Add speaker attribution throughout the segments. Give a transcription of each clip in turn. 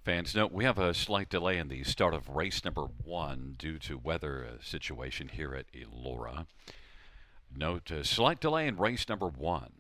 Speaker 1: Fans, note we have a slight delay in the start of race number 1 due to weather situation here at Elora. Note a slight delay in race number 1.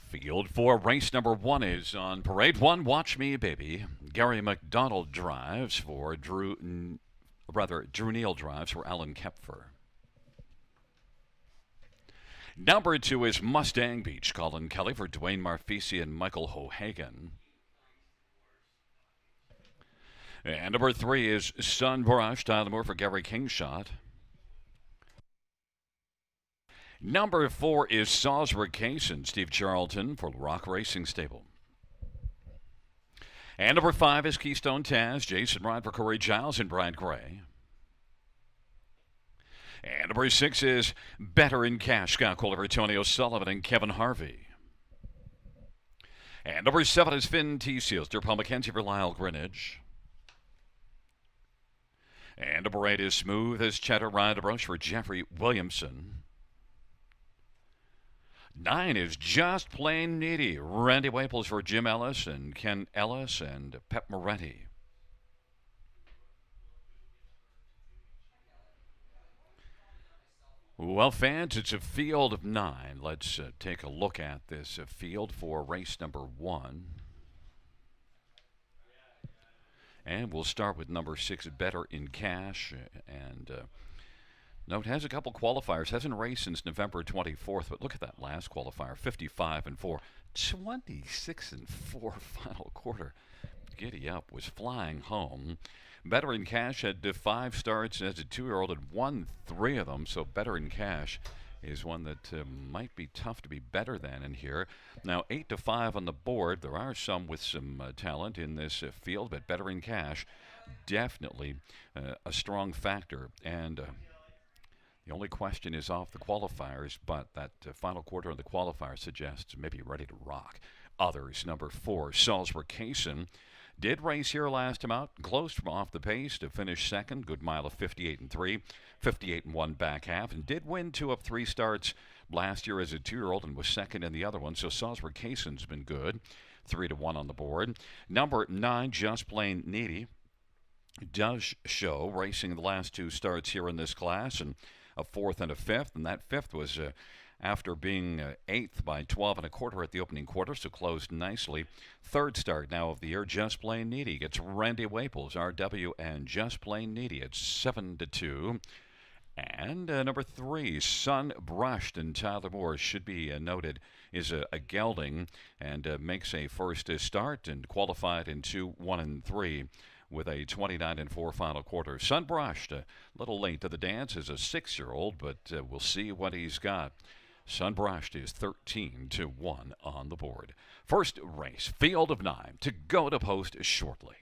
Speaker 1: Field for race number one is on parade. One, Watch Me Baby. Gary McDonald drives for Drew Neal drives for Alan Kepfer. Number two is Mustang Beach. Colin Kelly for Dwayne Marfisi and Michael Hohagen. And number three is Sunbrush. Tyler Moore for Gary Kingshot. Number four is Salzburg Cason. Steve Charlton for Rock Racing Stable. And number five is Keystone Taz. Jason Ryan for Corey Giles and Brian Gray. And number six is Better in Cash. Scott Kohler, Tony O'Sullivan, and Kevin Harvey. And number seven is Finn T. Seals. Paul McKenzie for Lyle Greenwich. And number eight is Smooth as Cheddar. Ryan DeBrush for Jeffrey Williamson. 9 is Just Plain Needy. Randy Waples for Jim Ellis and Ken Ellis and Pep Moretti. Well, fans, it's a field of 9. Let's take a look at this field for race number 1. And we'll start with number 6, Better in Cash. And note, has a couple qualifiers. Hasn't raced since November 24th, but look at that last qualifier, 55-4. 26-4 final quarter. Giddy up, was flying home. Better in Cash had 5 starts as a 2-year-old and won 3 of them, so Better in Cash is one that might be tough to be better than in here. Now, 8-5 on the board. There are some with some talent in this field, but Better in Cash definitely a strong factor. And the only question is off the qualifiers, but that final quarter of the qualifier suggests maybe ready to rock. Others, number 4, Salzburg Cason. Did race here last time out, close from off the pace to finish second. Good mile of 58-3, 58-1 back half, and did win 2 of 3 starts last year as a 2-year-old and was second in the other one. So Salzburg Cason's been good, 3-1 on the board. Number 9, Just Plain Needy, does show racing the last 2 starts here in this class, and a 4th and a 5th, and that 5th was after being 8th by 12 1/4 at the opening quarter, so closed nicely. 3rd start now of the year, Just Plain Needy gets Randy Waples, RW, and Just Plain Needy at 7-2. And number 3, Sun Brushed, and Tyler Moore should be noted is a gelding and makes a first start and qualified in 2, 1, and 3. With a 29-4 final quarter. Sunbrushed, a little late to the dance, is a 6-year-old, but we'll see what he's got. Sunbrushed is 13-1 on the board. First race, field of 9, to go to post shortly.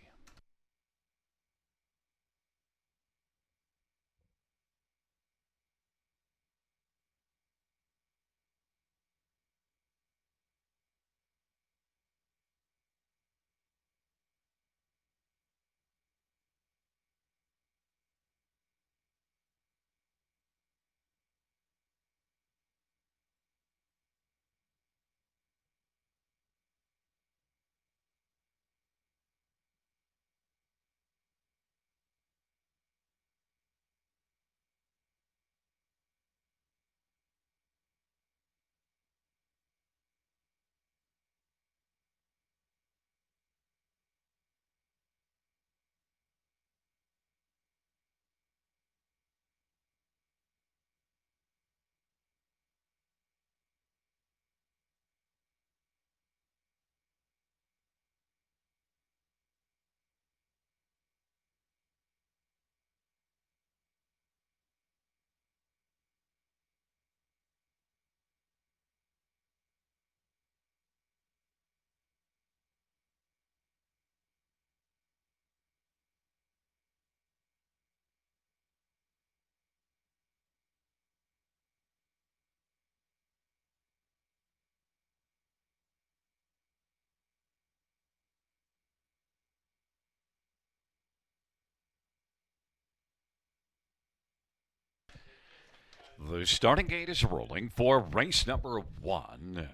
Speaker 1: The starting gate is rolling for race number 1.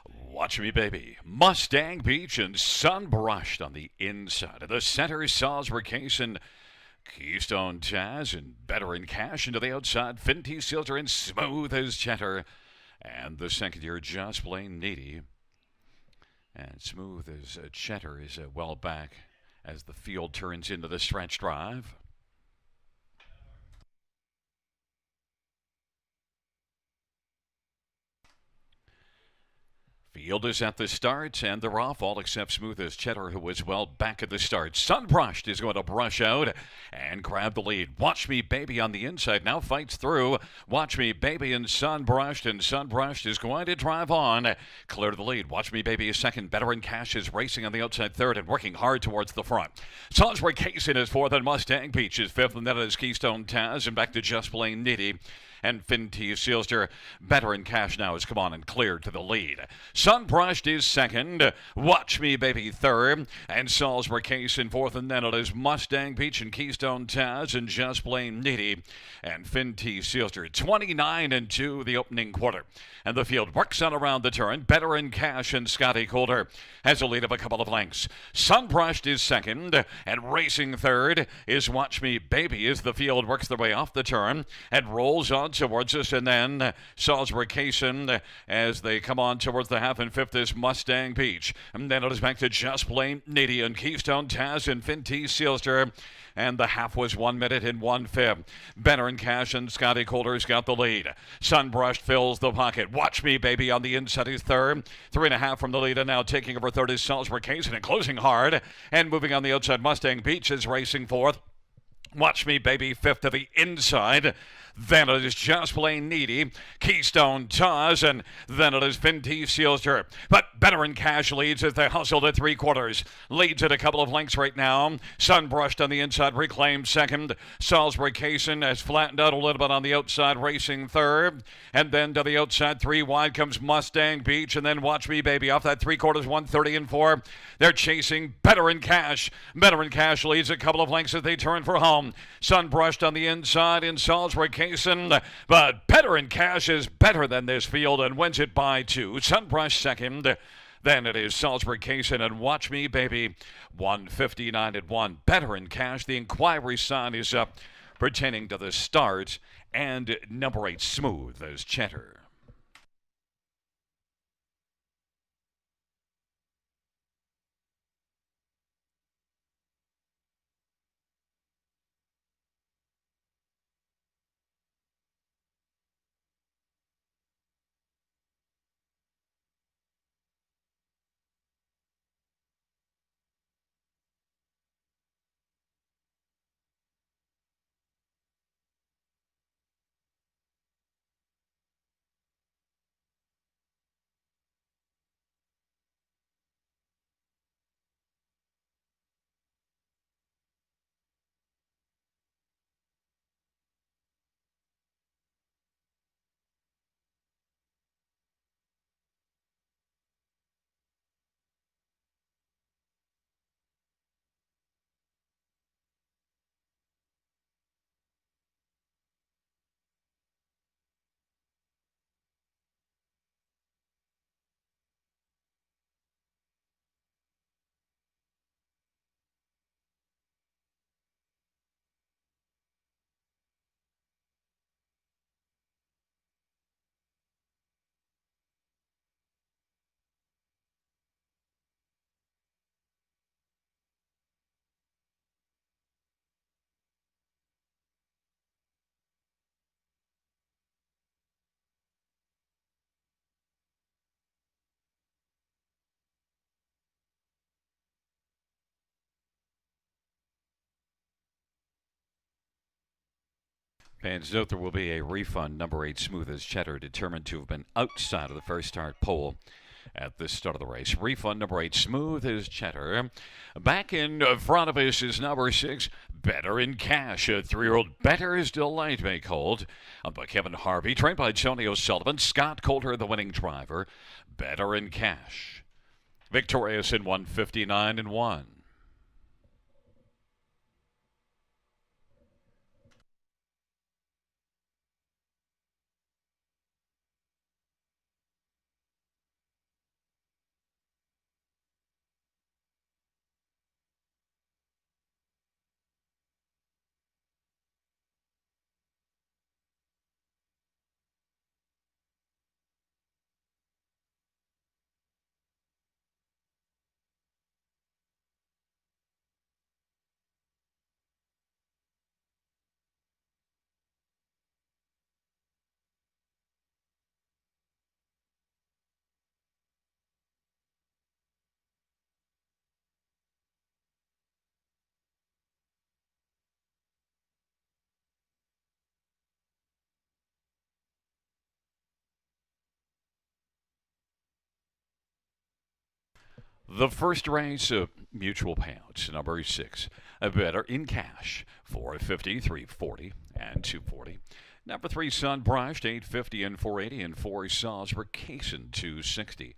Speaker 1: Watch Me Baby, Mustang Beach, and Sunbrushed on the inside. Of the center, Salisbury Case and Keystone Jazz, and Better in Cash into the outside. Finty Silter and Smooth as Cheddar. And the second year, Just Plain Needy. And Smooth as Cheddar is well back as the field turns into the stretch drive. Field is at the start, and they're off, all except Smooth as Cheddar, who was well back at the start. Sunbrushed is going to brush out and grab the lead. Watch Me Baby on the inside now fights through. Watch Me Baby and Sunbrushed is going to drive on. Clear to the lead. Watch Me Baby is second. Better in Cash is racing on the outside third and working hard towards the front. Salisbury Case in is fourth, and Mustang Beach is fifth, and then it is Keystone Taz, and back to Just Plain Needy. And Finty Sealster, Better in Cash now has come on and cleared to the lead. Sunbrushed is second, Watch Me Baby third, and Salisbury Case in fourth, and then it is Mustang Beach and Keystone Taz and Just Plain Needy and Finty Sealster. 29-2 the opening quarter. And the field works on around the turn. Better in Cash and Scotty Coulter has a lead of a couple of lengths. Sunbrushed is second, and racing third is Watch Me Baby as the field works their way off the turn and rolls on towards us, and then Salisbury Cason as they come on towards the half, and fifth is Mustang Beach. And then it is back to Just Plain Needy and Keystone Taz and Finty Sealster. And the half was 1 minute and 1/5. Better in Cash and Scotty Coulter's got the lead. Sunbrushed fills the pocket. Watch Me Baby on the inside is third. 3.5 from the lead, and now taking over third is Salisbury Cason and closing hard. And moving on the outside, Mustang Beach is racing fourth. Watch Me Baby fifth to the inside. Then it is Just Plain Needy, Keystone Taz, and then it is Finty Sealster. But Better in Cash leads as they hustle to three quarters. Leads at a couple of lengths right now. Sunbrushed on the inside, reclaimed second. Salisbury Cason has flattened out a little bit on the outside, racing third. And then to the outside, three wide comes Mustang Beach, and then Watch Me Baby off that three quarters, 1:30-4. They're chasing Better in Cash. Better in Cash leads a couple of lengths as they turn for home. Sunbrushed on the inside in Salisbury Cason, but Better in Cash is better than this field and wins it by 2. Sunbrushed second. Then it is Salisbury Cason and Watch Me Baby, 1:59-1. Better in Cash. The inquiry sign is up pertaining to the start, and number 8, Smooth as Cheddar. Fans note there will be a refund. Number 8, Smooth as Cheddar, determined to have been outside of the first start pole at the start of the race. Refund number 8, Smooth as Cheddar. Back in front of us is number 6, Better in Cash. A 3-year-old Better is Delight Make Hold. By Kevin Harvey, trained by Tony O'Sullivan. Scott Coulter, the winning driver. Better in Cash. Victorious in 1:59-1. The first race, mutual payouts, number 6. Better in cash, 450, 340, and 240. Number 3, Sunbrushed, 850 and 480, and 4 Salzburg Cason, 260.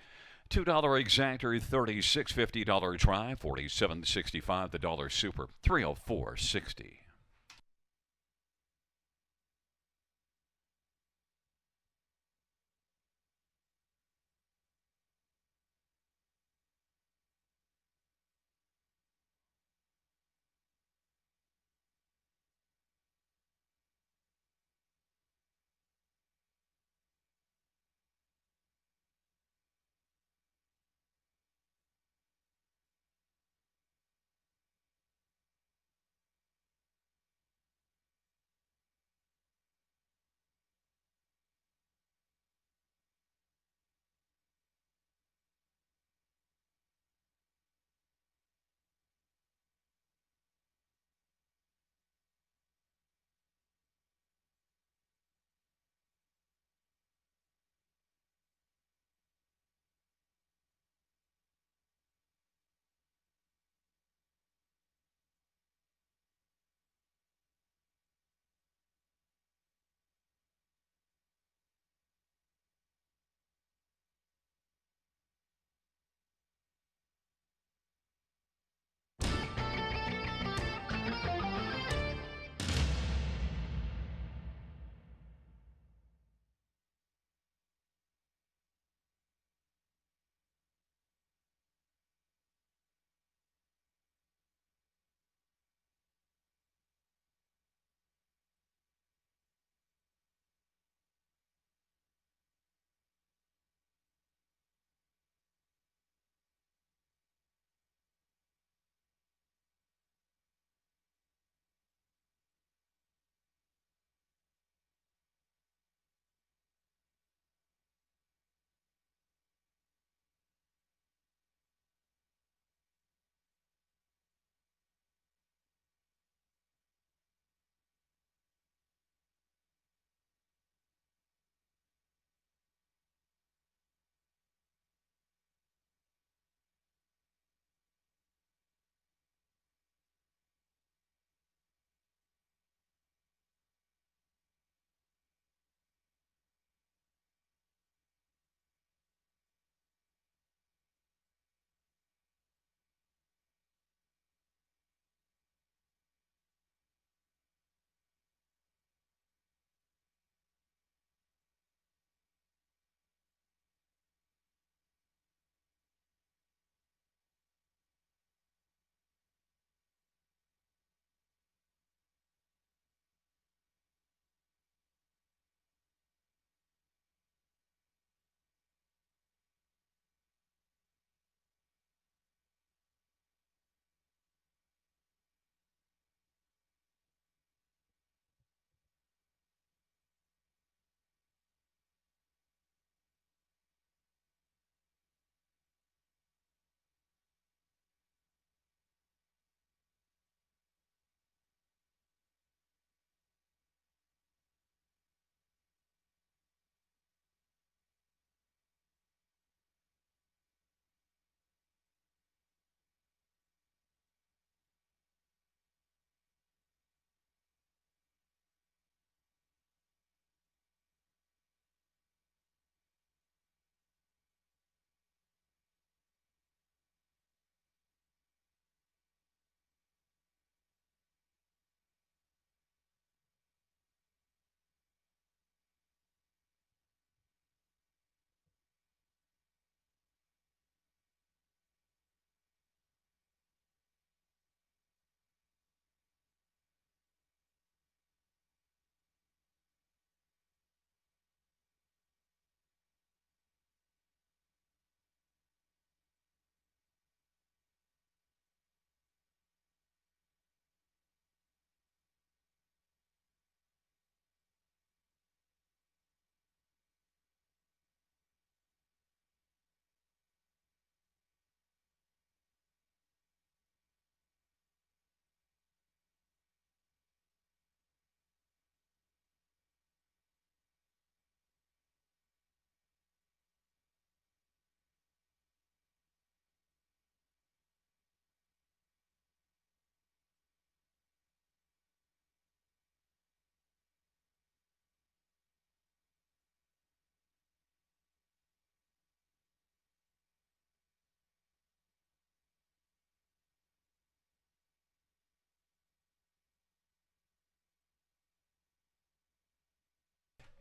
Speaker 1: $2 exactor, $36.50 try, 47.65 the dollar super, 304.60.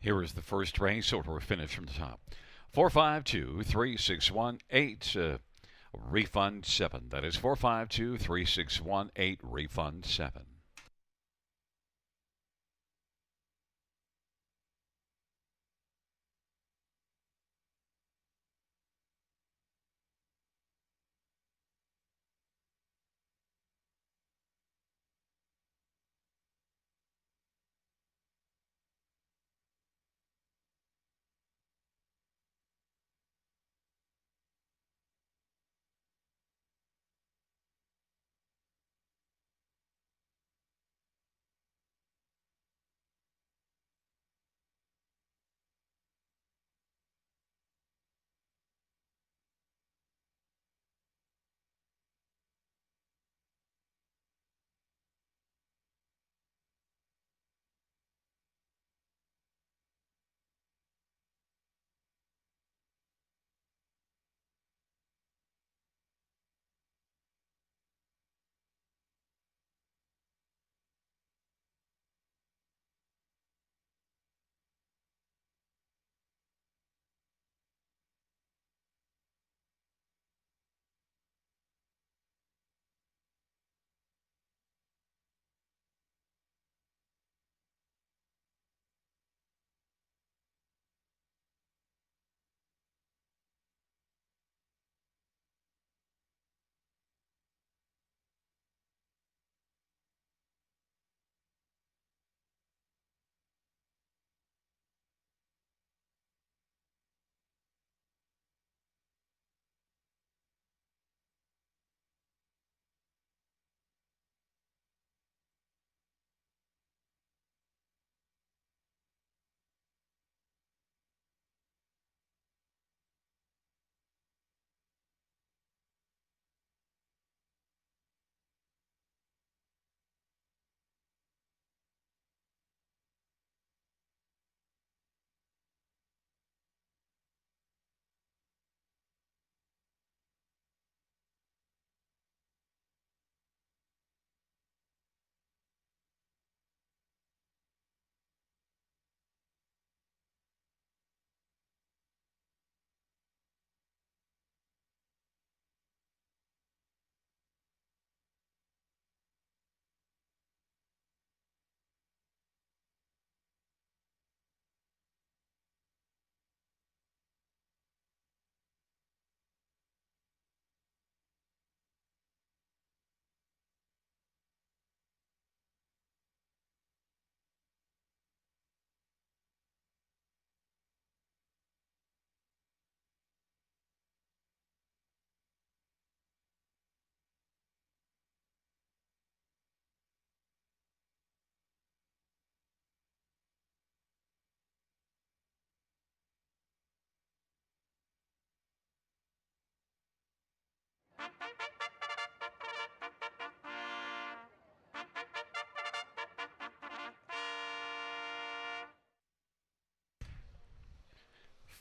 Speaker 1: Here is the first race, so we're finished from the top. 452-3618, refund 7. That is 452-3618, refund 7.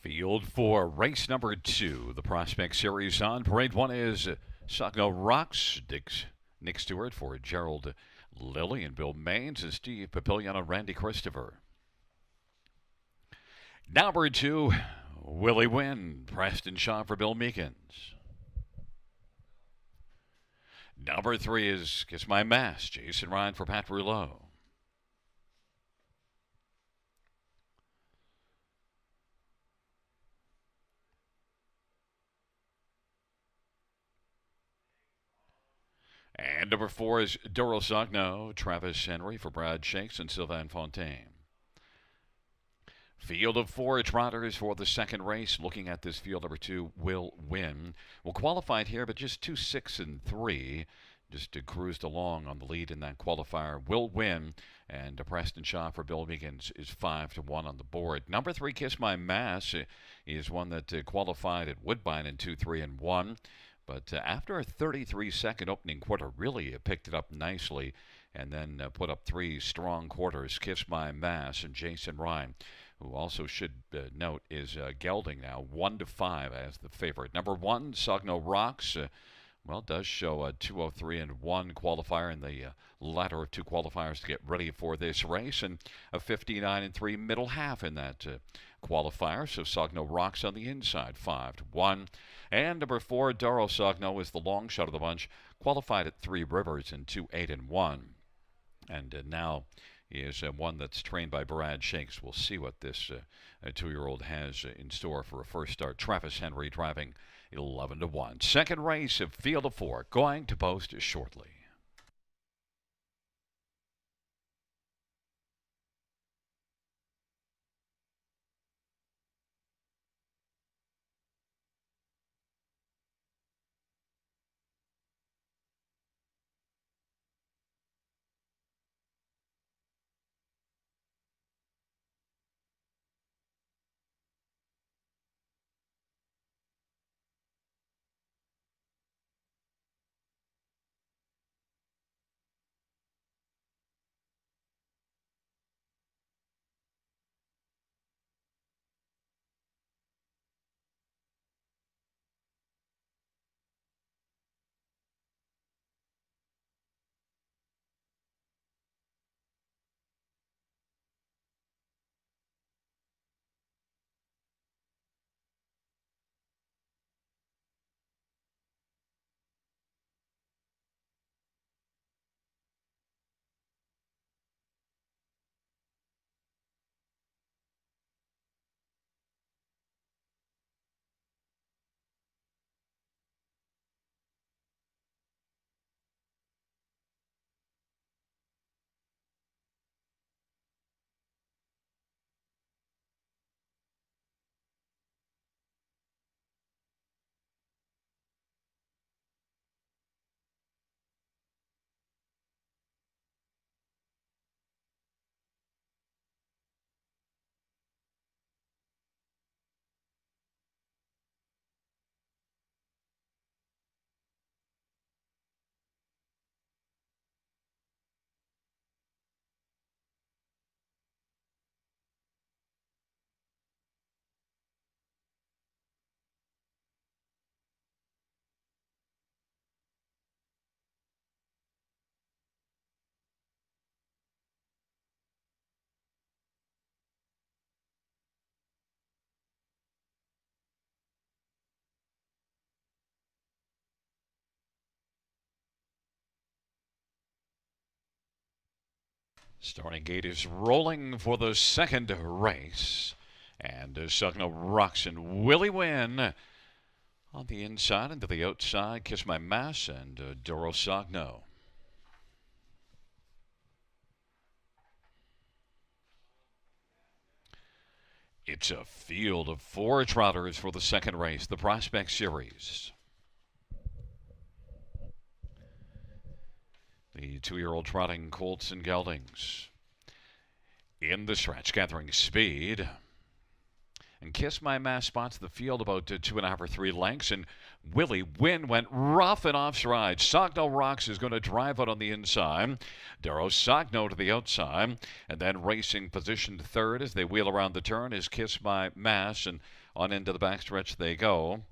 Speaker 1: Field 4, race number 2. The Prospect Series on. Parade 1 is Sagno Rocks. Nick Stewart for Gerald Lilly and Bill Maines and Steve Papillion and Randy Christopher. Number 2, Willie Wynn. Preston Shaw for Bill Meekins. Number 3 is Kiss My Mask. Jason Ryan for Pat Rouleau. And number 4 is Duro Sagno, Travis Henry for Brad Shakes and Sylvain Fontaine. Field of 4 trotters for the second race. Looking at this field, number 2 will win. Well, qualified here, but just 2, 6, and 3. Just cruised along on the lead in that qualifier. Will win. And Preston Shaw for Bill Meekins is 5-1 on the board. Number 3, Kiss My Mask, is one that qualified at Woodbine in 2, 3, and 1. But after a 33-second opening quarter, really picked it up nicely and then put up 3 strong quarters. Kiss My Mask and Jason Ryan, who also should note is gelding now 1-5 as the favorite. Number 1, Sagno Rocks, Well, it does show a 2:03 and 1 qualifier in the latter of two qualifiers to get ready for this race, and a 59 and 3 middle half in that qualifier. So Sogno rocks on the inside, 5-1. And number 4, Doro Sogno is the long shot of the bunch, qualified at Three Rivers in 2:8 and 1. And now is one that's trained by Brad Shanks. We'll see what this 2-year-old has in store for a first start. Travis Henry driving 11-1. Second race of Field of 4 going to post shortly. Starting gate is rolling for the second race. And Sugno rocks and Willie Win on the inside and to the outside. Kiss My Mass and Doro Sogno. It's a field of 4 trotters for the second race, the Prospect Series. The 2-year-old trotting colts and geldings in the stretch, gathering speed. And Kiss My Mass spots the field about 2.5 or 3 lengths, and Willie Win went rough and off stride. Sogno Rocks is going to drive out on the inside. Doro Sogno to the outside, and then racing positioned third as they wheel around the turn is Kiss My Mass, and on into the backstretch they go.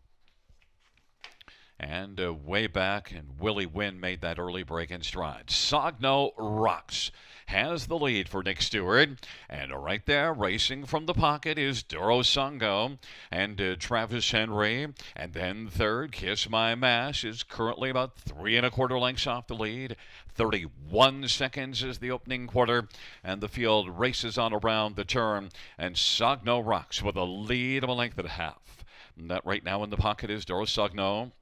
Speaker 1: And way back, and Willie Win made that early break in stride. Sogno Rocks has the lead for Nick Stewart. And right there, racing from the pocket, is Doro Sogno and Travis Henry. And then third, Kiss My Mass is currently about 3 1/4 lengths off the lead. 31 seconds is the opening quarter, and the field races on around the turn. And Sogno Rocks with a lead of 1.5 lengths. And that right now in the pocket is Doro Sogno.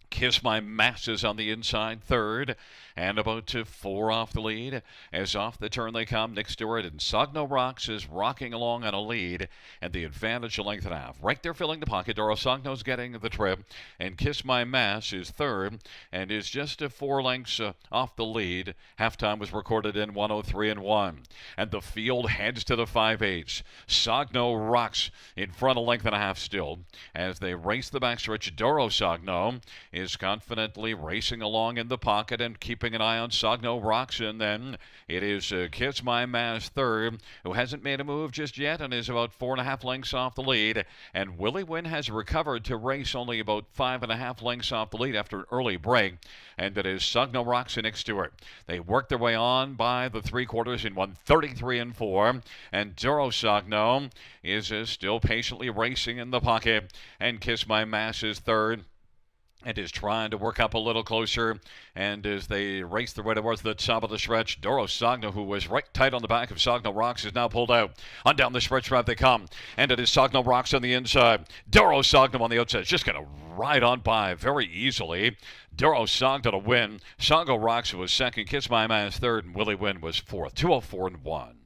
Speaker 1: Kiss My Mass is on the inside third, and about 4 off the lead. As off the turn they come, Nick Stewart and Sogno Rocks is rocking along on a lead, and the advantage a 1.5 lengths. Right there filling the pocket, Doro Sogno's getting the trip, and Kiss My Mass is third, and is just 4 lengths off the lead. Halftime was recorded in 1:03 and 1. And the field heads to the 5/8. Sogno Rocks in front, a 1.5 lengths still. As they race the backstretch, Doro Sogno is confidently racing along in the pocket and keeping an eye on Sogno Rocks. And then it is Kiss My Mass third, who hasn't made a move just yet and is about 4.5 lengths off the lead. And Willie Wynn has recovered to race only about 5.5 lengths off the lead after an early break. And it is Sogno Rocks next to her. They work their way on by the three quarters in 133 and 4. And Duro Sogno is still patiently racing in the pocket. And Kiss My Mass is third and is trying to work up a little closer. And as they race their way towards the top of the stretch, Duro Sogno, who was right tight on the back of Sogno Rocks, is now pulled out. On down the stretch route they come. And it is Sogno Rocks on the inside. Duro Sogno on the outside. It's just going to ride on by very easily. Duro Sogno to win. Sogno Rocks was second. Kiss My Mass third. And Willie Wynn was fourth. 204 and 1.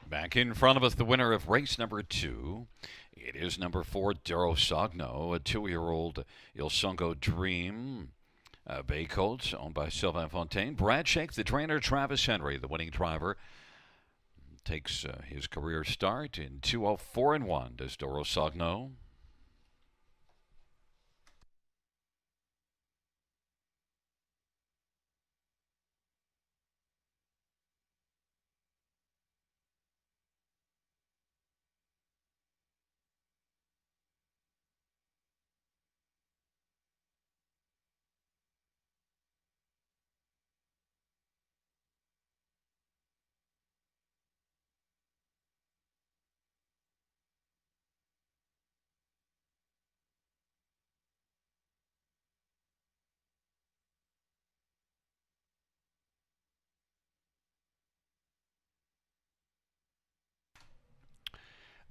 Speaker 1: Back in front of us, the winner of race number 2. It is number 4, Duro Sogno, a 2-year-old Ilsongo Dream. Bay Colts, owned by Sylvain Fontaine. Brad Shake, the trainer. Travis Henry, the winning driver, takes his career start in 204 and 1. Does Duro Sogno.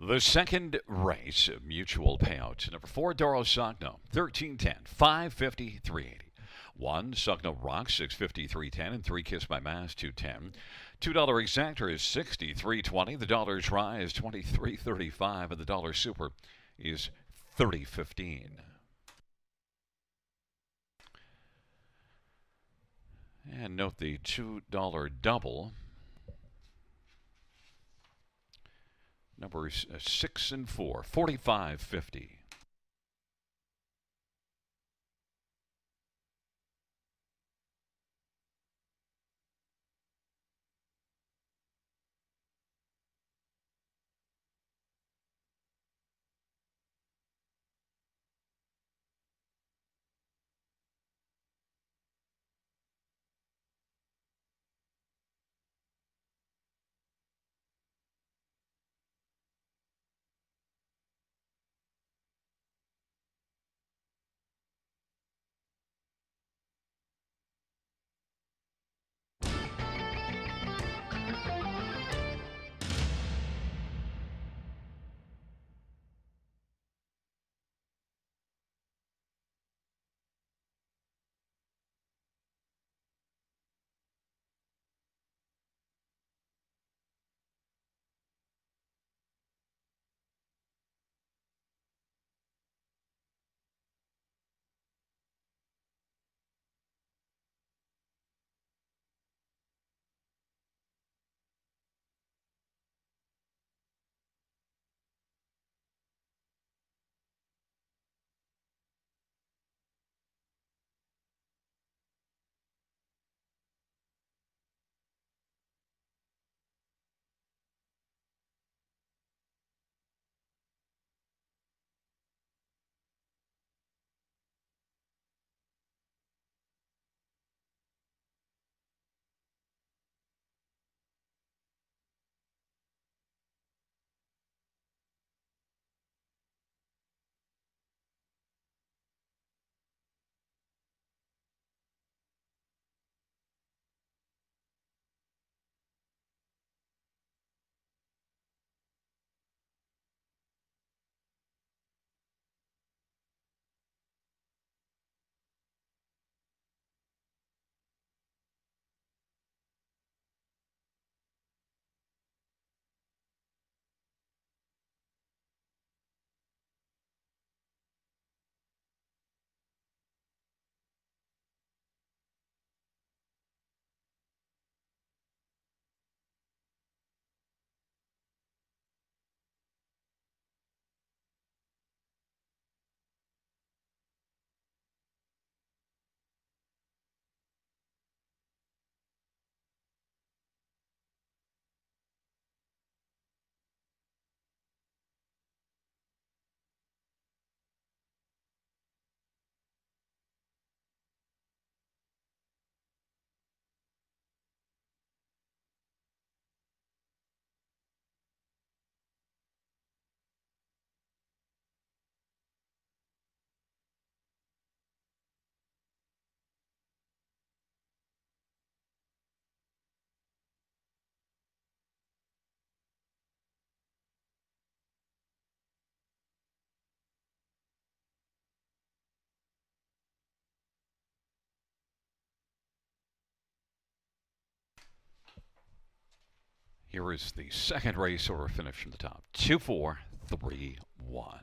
Speaker 1: The second race, mutual payouts. Number 4, Duro Sogno, 1310, 550, 380. 1, Sogno Rock, 650, 310, and 3, Kiss My Mass, 210. $2 exactor is 63.20. The dollar try is 23.35, and the dollar super is 30.15. And note the $2 double. Numbers 6 and 4, 45.50. Here is the second race order finish from the top. 2, 4, 3, 1.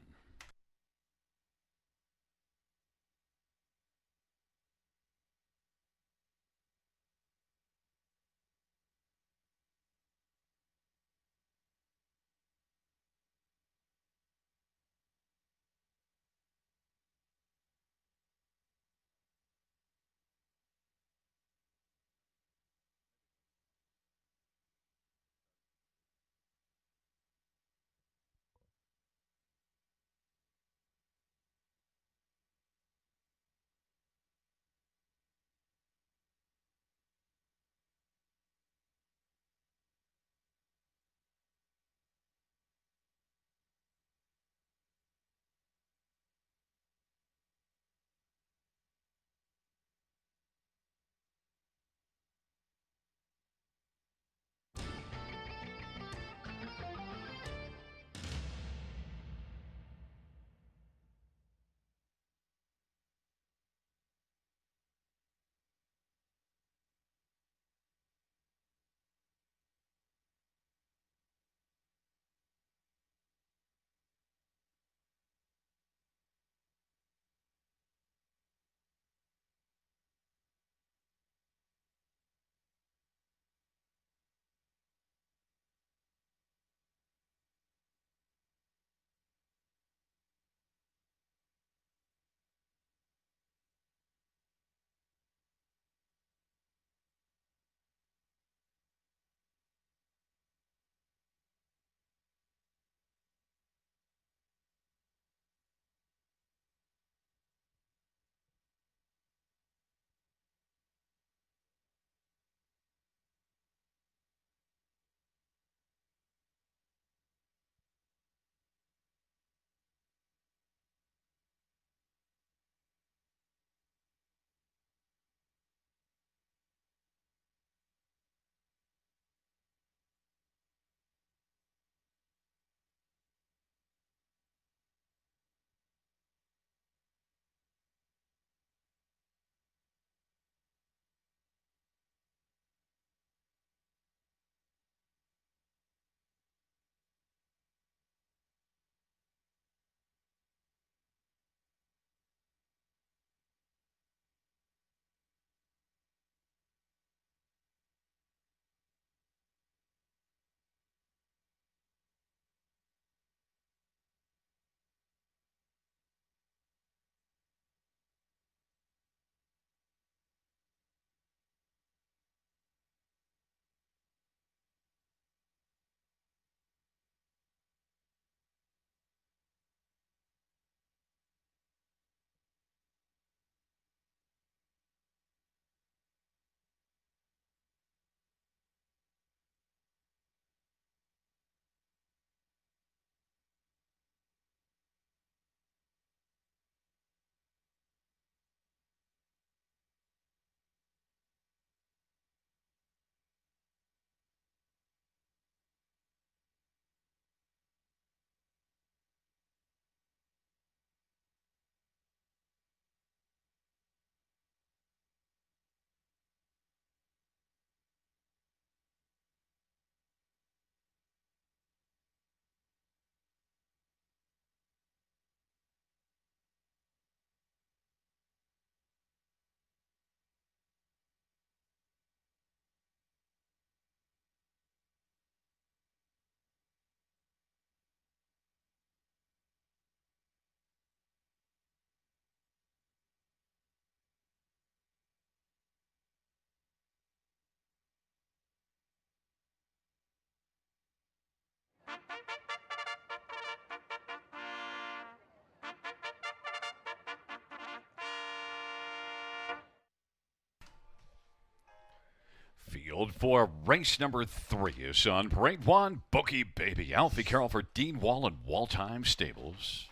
Speaker 1: Field for race number 3 is on parade 1, Bookie Baby. Alfie Carroll for Dean Wall and Walltime Stables.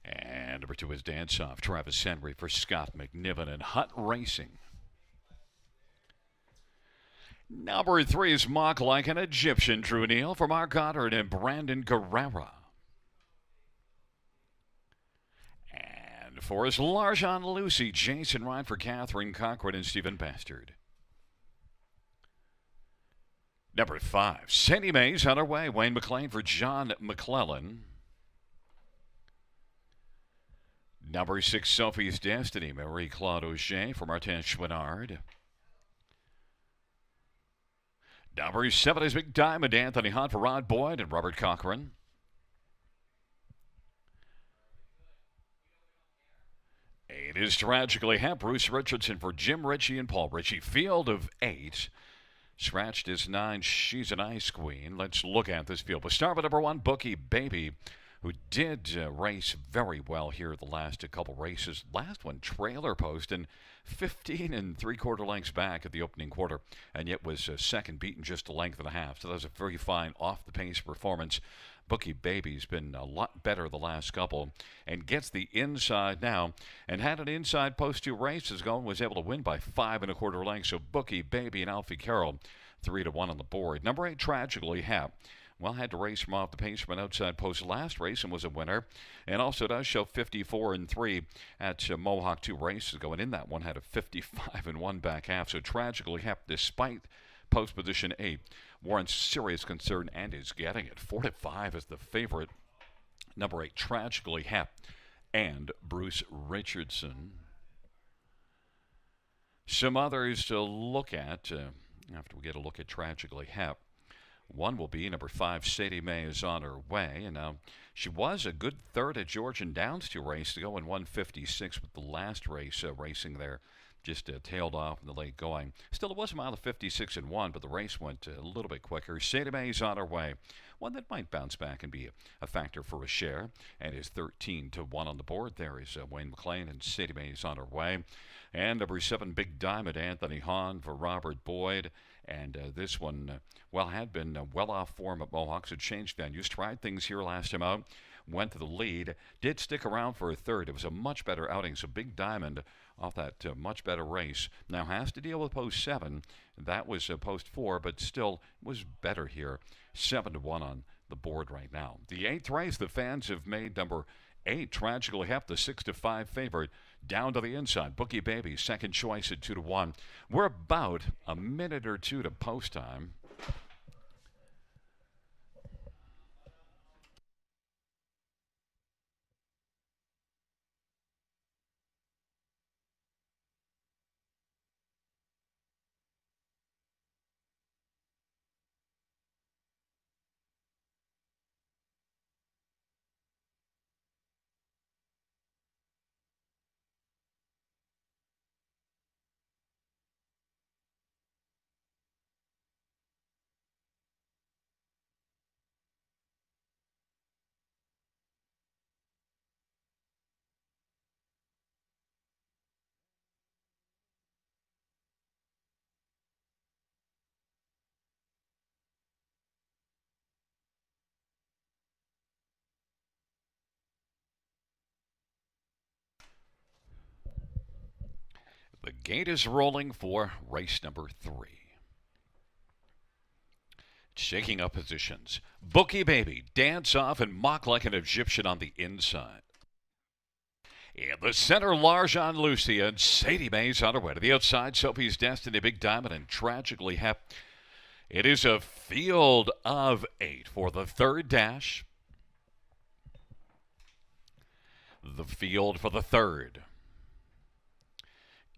Speaker 1: And number 2 is Dance Off, Travis Henry for Scott McNiven and Hutt Racing. Number 3 is Mock Like an Egyptian, Drew Neal for Mark Goddard and Brandon Guerrera. And 4 is Larjon Lucy, Jason Ryan for Catherine Cochran and Stephen Bastard. Number 5, Sadie Mae's on her way. Wayne McLean for John McClellan. Number 6, Sophie's Destiny, Marie-Claude Auger for Martin Chouinard. Number 7 is Big Diamond, Anthony Hunt for Rod Boyd and Robert Cochran. It is Tragically Hap, Bruce Richardson for Jim Ritchie and Paul Ritchie. Field of 8. Scratched is 9. She's an Ice Queen. Let's look at this field. We'll start with number 1, Bookie Baby, who did race very well here the last couple races. Last one, trailer post, and 15 3/4 lengths back at the opening quarter, and yet was second, beaten just a length and a half. So that was a very fine off-the-pace performance. Bookie Baby's been a lot better the last couple and gets the inside now, and had an inside post 2 races going, was able to win by 5 1/4 lengths. So Bookie Baby and Alfie Carroll 3-1 on the board. Number 8, Tragically Hap. Well, had to race from off the pace from an outside post last race and was a winner. And also does show 54-3 at Mohawk 2 races ago. And in that one had a 55-1 back half. So Tragically Hap, despite post position 8, warrants serious concern and is getting it. 4-5 is the favorite. Number 8, Tragically Hap and Bruce Richardson. Some others to look at after we get a look at Tragically Hap. One will be number 5, Sadie Mae is on her way. And she was a good third at Georgian Downs 2 races ago in 156 with the last race racing there. Just tailed off in the late going. Still, it was a mile of 56-1, but the race went a little bit quicker. Sadie Mae's on her way. One that might bounce back and be a factor for a share. And is 13-1 on the board. There is Wayne McLean, and Sadie Mae's on her way. And number 7, Big Diamond, Anthony Hahn for Robert Boyd. And this one, well, had been well off form at Mohawks. Had changed venues, tried things here last time out, went to the lead, did stick around for a third. It was a much better outing. So Big Diamond off that much better race. Now has to deal with post 7. That was post 4, but still was better here. 7-1 on the board right now. The 8th race, the fans have made number 8, Tragically Hap, the 6-5 favorite, down to the inside. Bookie Baby, second choice at 2-1. We're about a minute or 2 to post time. The gate is rolling for race number 3. Shaking up positions. Bookie Baby, Dance Off, and Mock Like an Egyptian on the inside. In the center, Larjan Lucy and Sadie Mae's on her way to the outside. Sophie's Destiny, Big Diamond, and Tragically Hap. It is a field of 8 for the third dash. The field for the third.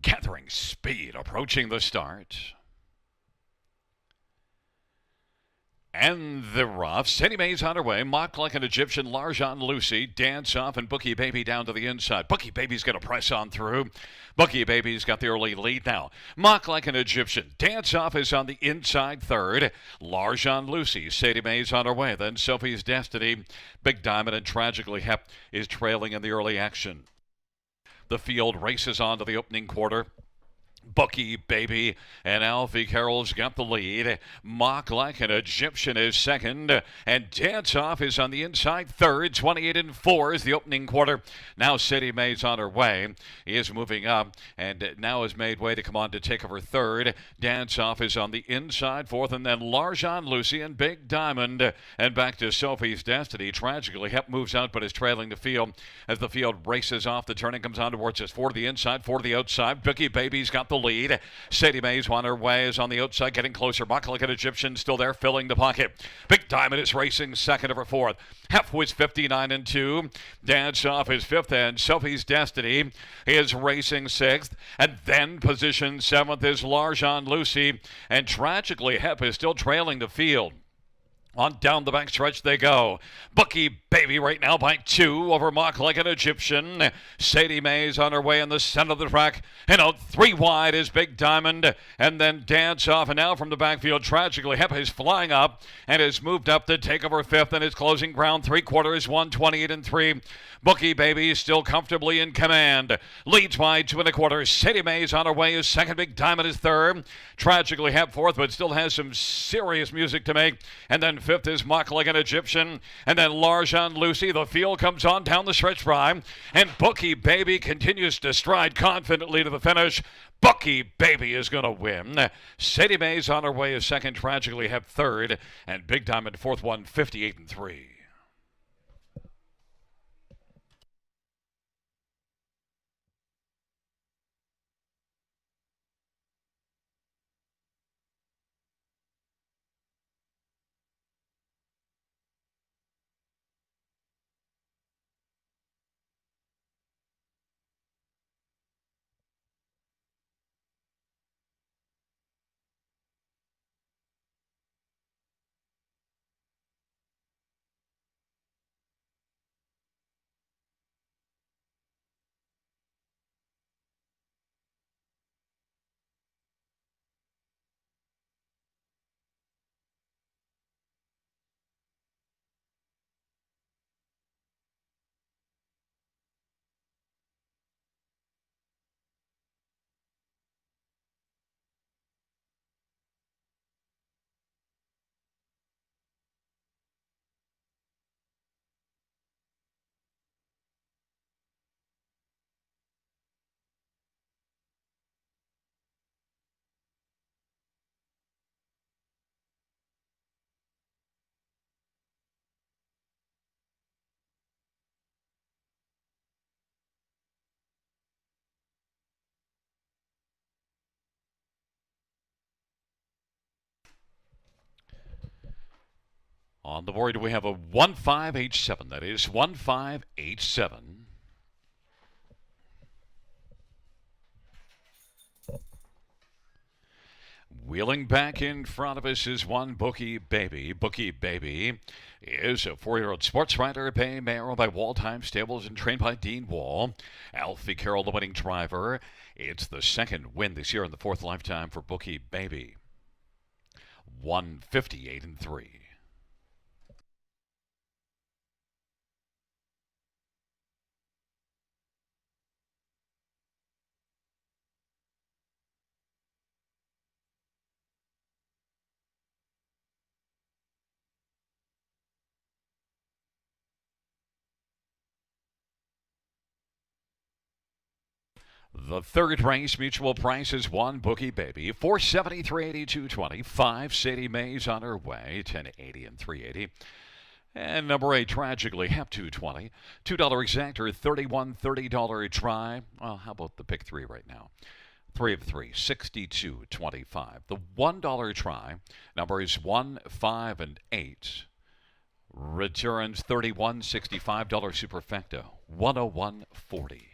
Speaker 1: Gathering speed, approaching the start. And the rough. Sadie Mae's on her way. Mock Like an Egyptian, Larjan Lucy, Dance Off, and Bookie Baby down to the inside. Bookie Baby's going to press on through. Bookie Baby's got the early lead now. Mock Like an Egyptian, Dance Off is on the inside third. Larjan Lucy, Sadie Mae's on her way. Then Sophie's Destiny, Big Diamond, and Tragically Hap is trailing in the early action. The field races on to the opening quarter. Bookie Baby and Alfie Carroll's got the lead. Mock Like an Egyptian is second, and Dance Off is on the inside third. 28-4 is the opening quarter. Now Sadie Mae's on her way. He is moving up, and now has made way to come on to take over third. Dance Off is on the inside fourth, and then Larjan Lucy and Big Diamond, and back to Sophie's Destiny. Tragically Hep moves out, but is trailing the field as the field races off. The turning comes on towards us. 4 to the inside, 4 to the outside. Bookie Baby's got the the lead. Sadie Mays on her way is on the outside, getting closer. Bucklick Egyptian still there, filling the pocket. Big Diamond is racing second over fourth. Hef was 59 and 2. Dance Off is fifth, and Sophie's Destiny is racing sixth. And then position seventh is Larjan Lucy. And tragically, Hep is still trailing the field. On down the back stretch they go. Bookie Baby right now by 2 over Mock Like an Egyptian. Sadie Mays on her way in the center of the track. And out 3 wide is Big Diamond. And then Dance Off. And now from the backfield, tragically, Hep is flying up and has moved up to take over fifth and is closing ground 3/4, 128 and 3. Bookie Baby still comfortably in command. Leads by 2 1/4. Sadie Mays on her way is second. Big Diamond is third. Tragically, Hep fourth, but still has some serious music to make. And then fifth is Mock Like an Egyptian. And then Larjan Lucy. The field comes on down the stretch prime. And Bookie Baby continues to stride confidently to the finish. Bookie Baby is going to win. Sadie Mays on her way is second. Tragically, Hep third. And Big Diamond fourth, 158 and 3. On the board, we have a 1587. That is 1587. Wheeling back in front of us is one Bookie Baby. Bookie Baby is a 4-year-old sports rider, pay Mayoral by Waldheim Stables and trained by Dean Wall. Alfie Carroll, the winning driver. It's the second win this year in the fourth lifetime for Bookie Baby. 158 and 3. The third race, mutual price is one Bookie Baby, 473.80, 220. 5 Sadie Mays on her way, 1080 and 380. And number 8, tragically, Hep 220. $2 exactor, $31, $30 try. Well, how about the pick 3 right now? 3 of 3, 62.25. The $1 try, number is 1, 5, and 8. Returns $31, $65 superfecta, 101.40.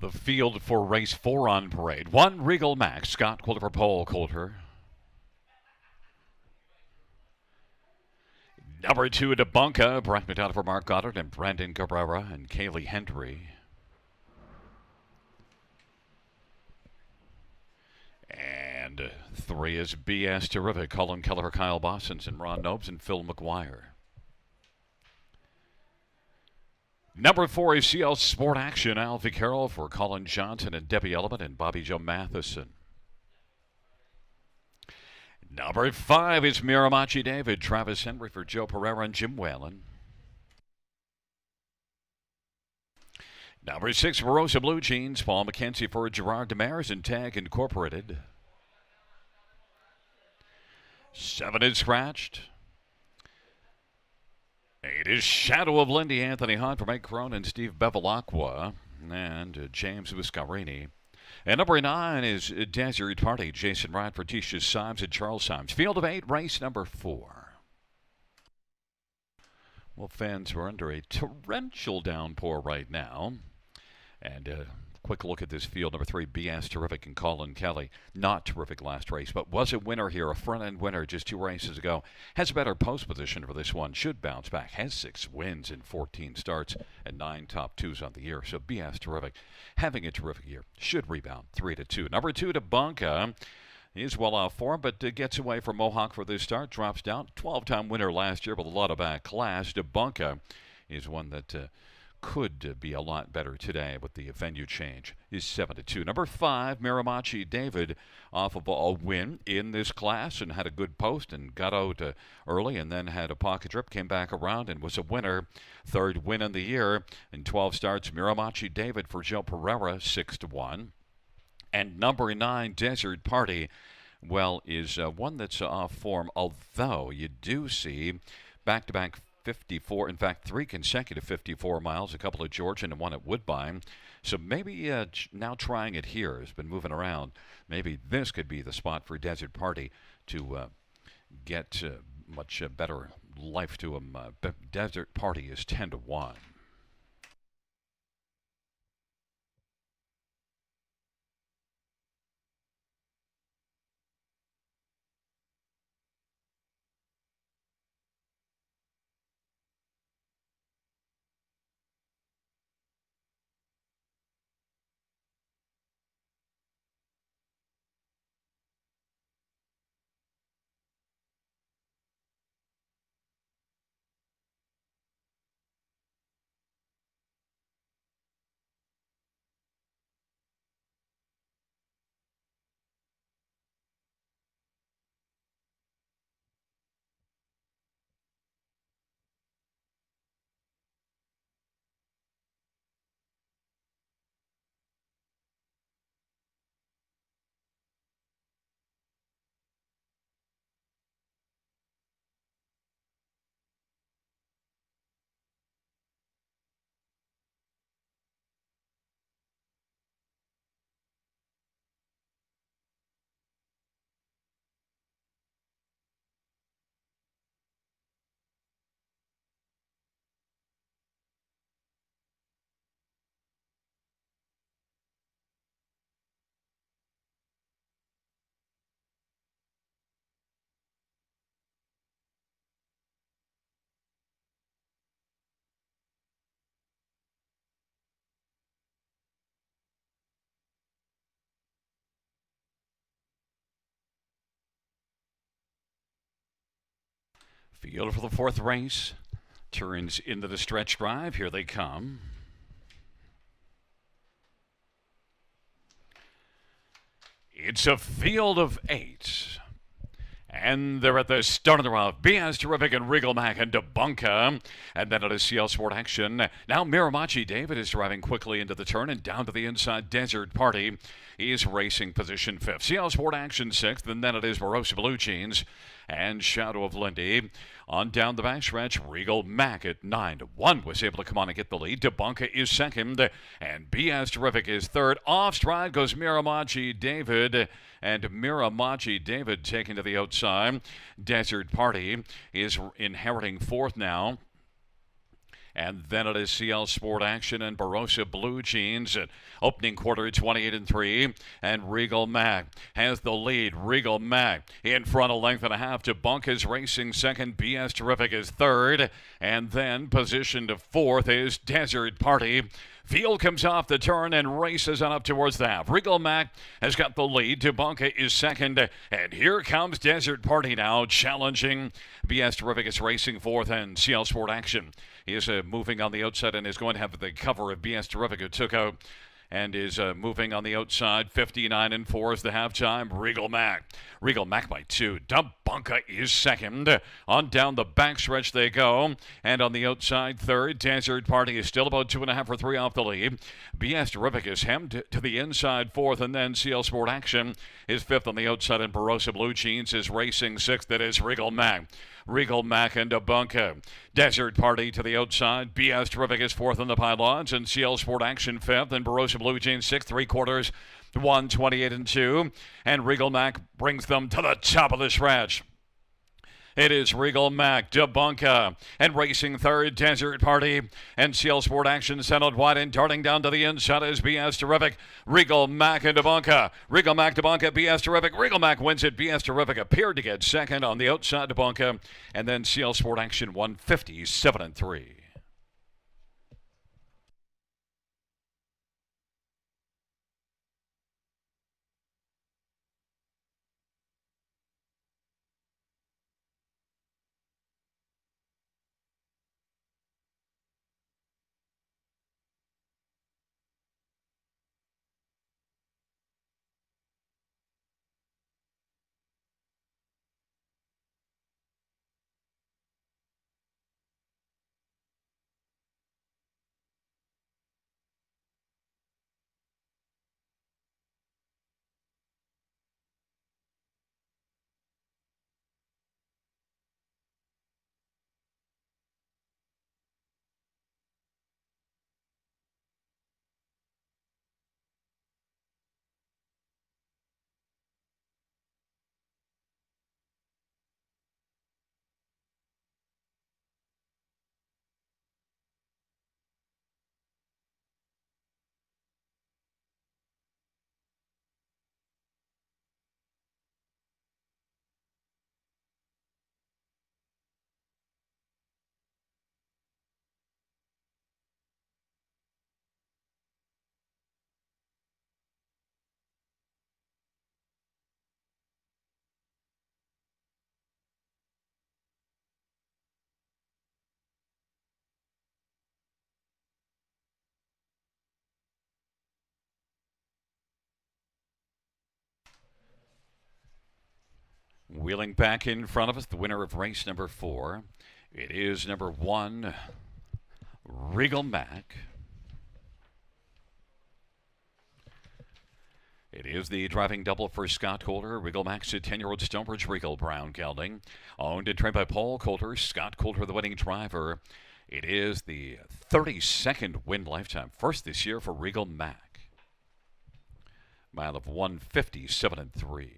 Speaker 1: The field for race 4 on parade. 1, Regal Max. Scott Coulter for pole. Coulter. Number 2, Debunka. Brett McDonough for Mark Goddard and Brandon Cabrera and Kaylee Hendry. And 3 is BS Terrific. Colin Keller for Kyle Bossens and Ron Nobes and Phil McGuire. Number 4 is CL Sport Action. Alfie Carroll for Colin Johnson and Debbie Element and Bobby Joe Matheson. Number 5 is Miramachi David. Travis Henry for Joe Pereira and Jim Whalen. Number 6, Barossa Blue Jeans. Paul McKenzie for Gerard Demers and Tag Incorporated. 7 is scratched. 8 is Shadow of Lindy. Anthony Hunt for Mike Crone and Steve Bevilacqua and James Viscarini. And number 9 is Desert Party. Jason Wright for Tisha Symes and Charles Symes. Field of 8, race number 4. Well, fans are under a torrential downpour right now. And quick look at this field. Number 3, BS Terrific and Colin Kelly. Not terrific last race, but was a winner here. A front-end winner just 2 races ago. Has a better post position for this one. Should bounce back. Has 6 wins in 14 starts and 9 top 2s on the year. So BS Terrific having a terrific year. Should rebound 3-2. Number 2, Debunka. He's well off form, but gets away from Mohawk for this start. Drops down. 12-time winner last year with a lot of back class. Debunka is one that could be a lot better today with the venue change. Is 7-2. Number 5, Miramachi David, off of a win in this class and had a good post and got out early and then had a pocket trip, came back around and was a winner. 3rd win in the year in 12 starts. Miramachi David for Joe Pereira, 6-1. And number 9, Desert Party, well, is one that's off form, although you do see back-to-back 54, in fact, 3 consecutive 54 miles, a couple at Georgian and 1 at Woodbine. So maybe now trying it here, has been moving around. Maybe this could be the spot for Desert Party to get much better life to him. Desert Party is 10-1. Field for the 4th race. Turns into the stretch drive. Here they come. It's a field of 8. And they're at the start of the round. BS Terrific and Regal Mac and Debunka. And then it is CL Sport Action. Now Miramachi David is driving quickly into the turn and down to the inside. Desert Party is racing position 5th. CL Sport Action 6th. And then it is Barossa Blue Jeans and Shadow of Lindy. On down the backstretch, Regal Mac at 9-1 was able to come on and get the lead. Debunka is 2nd, and BS Terrific is 3rd. Off stride goes Miramachi David, and Miramachi David taken to the outside. Desert Party is inheriting 4th now. And then it is CL Sport Action and Barossa Blue Jeans at opening quarter 28-3. And Regal Mac has the lead. Regal Mac in front, a length and a half to Bunka's racing second. BS Terrific is third. And then positioned to fourth is Desert Party. Field comes off the turn and races on up towards the half. Regal Mac has got the lead. Tabunka is second. And here comes Desert Party now, challenging BS Terrific is racing fourth, and CL Sport Action is moving on the outside and is going to have the cover of BS Terrific, who took out and is moving on the outside. 59-4 is the halftime. Regal Mac by 2. Tabunka is second. On down the backstretch they go. And on the outside, third. Desert Party is still about 2.5 or 3 off the lead. BS Terrific is hemmed to the inside, fourth. And then CL Sport Action is fifth on the outside. And Barossa Blue Jeans is racing sixth. That is Regal Mac. Regal Mac and Tabunka. Desert Party to the outside. BS Terrific is fourth on the pylons. And CL Sport Action fifth. And Barossa Blue Jeans sixth. 3/4. 1:28-2. And Regal Mac brings them to the top of the stretch. It is Regal Mac, Tabunka, and racing third, Desert Party, and CL Sport Action settled wide and darting down to the inside is BS Terrific. Regal Mac and Tabunka. Regal Mac, Tabunka, BS Terrific. Regal Mac wins it. BS Terrific appeared to get second on the outside, Tabunka, and then CL Sport Action 157-3. Wheeling back in front of us, the winner of race number 4. It is number 1, Regal Mac. It is the driving double for Scott Coulter. Regal Mac's a 10-year-old Stonebridge Regal Brown gelding. Owned and trained by Paul Coulter. Scott Coulter, the winning driver. It is the 32nd win lifetime. First this year for Regal Mac. Mile of 157-3.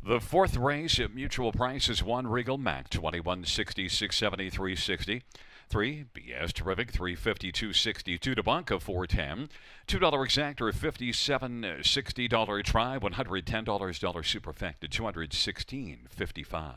Speaker 1: The fourth race at Mutual Price is 1 Regal Mac, 21.60, 670, 360. 3 BS Terrific, 352.62. Tabunka, 410. $2 exactor, $57.60 try, $110 dollar superfecta, $216.55.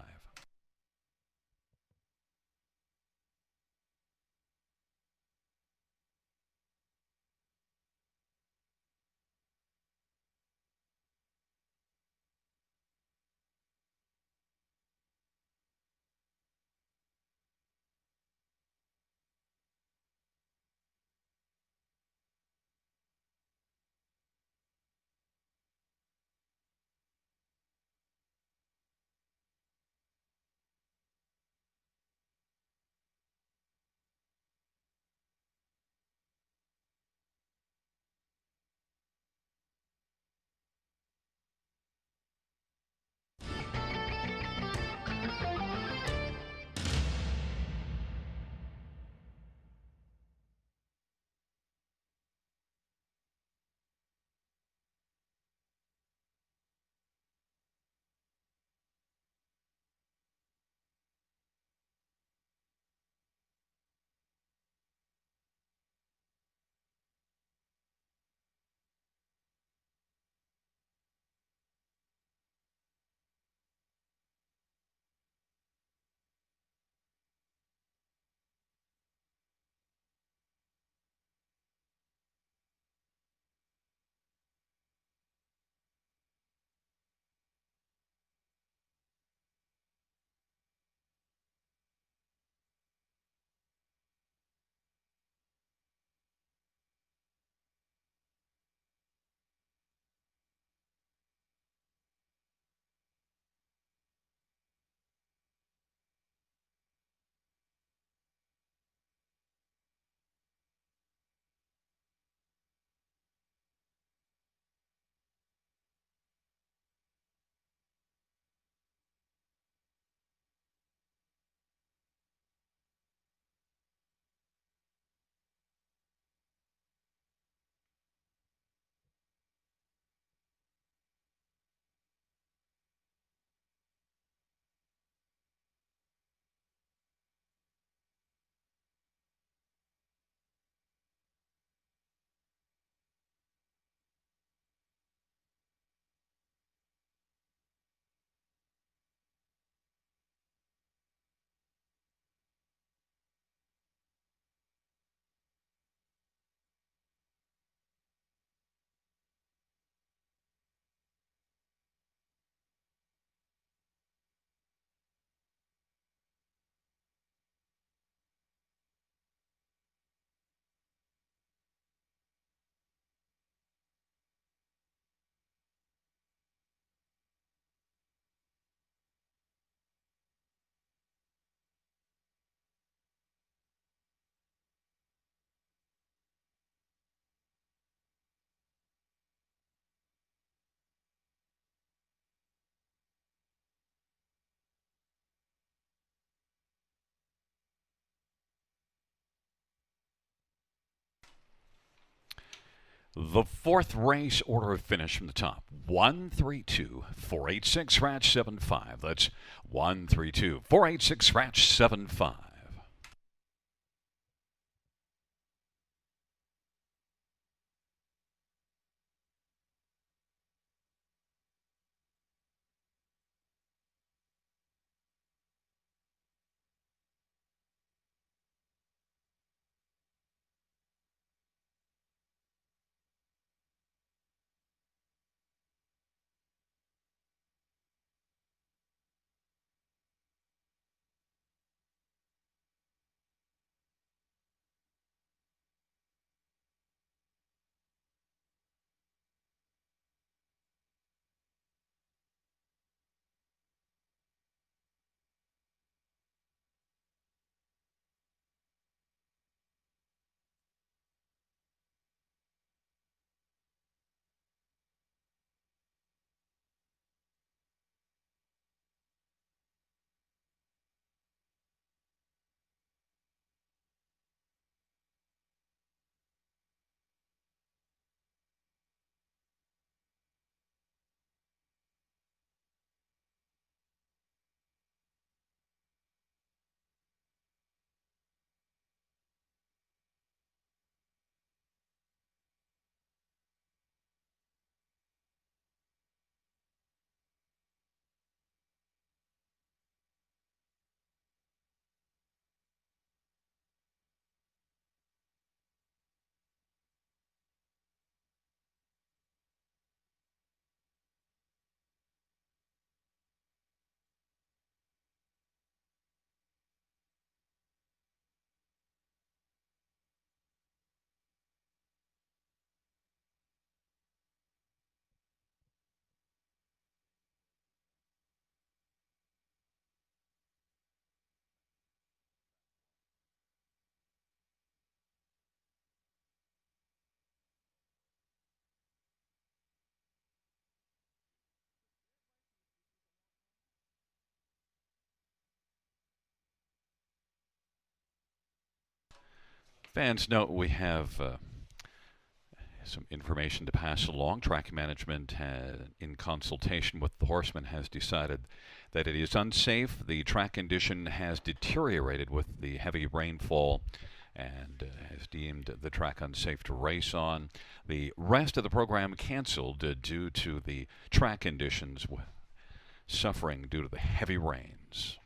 Speaker 1: The fourth race, order of finish from the top. 132 486 scratch 75. That's 132 486 scratch 75. Fans, note we have some information to pass along. Track management, in consultation with the horsemen, has decided that it is unsafe. The track condition has deteriorated with the heavy rainfall and has deemed the track unsafe to race on. The rest of the program canceled due to the track conditions suffering due to the heavy rains.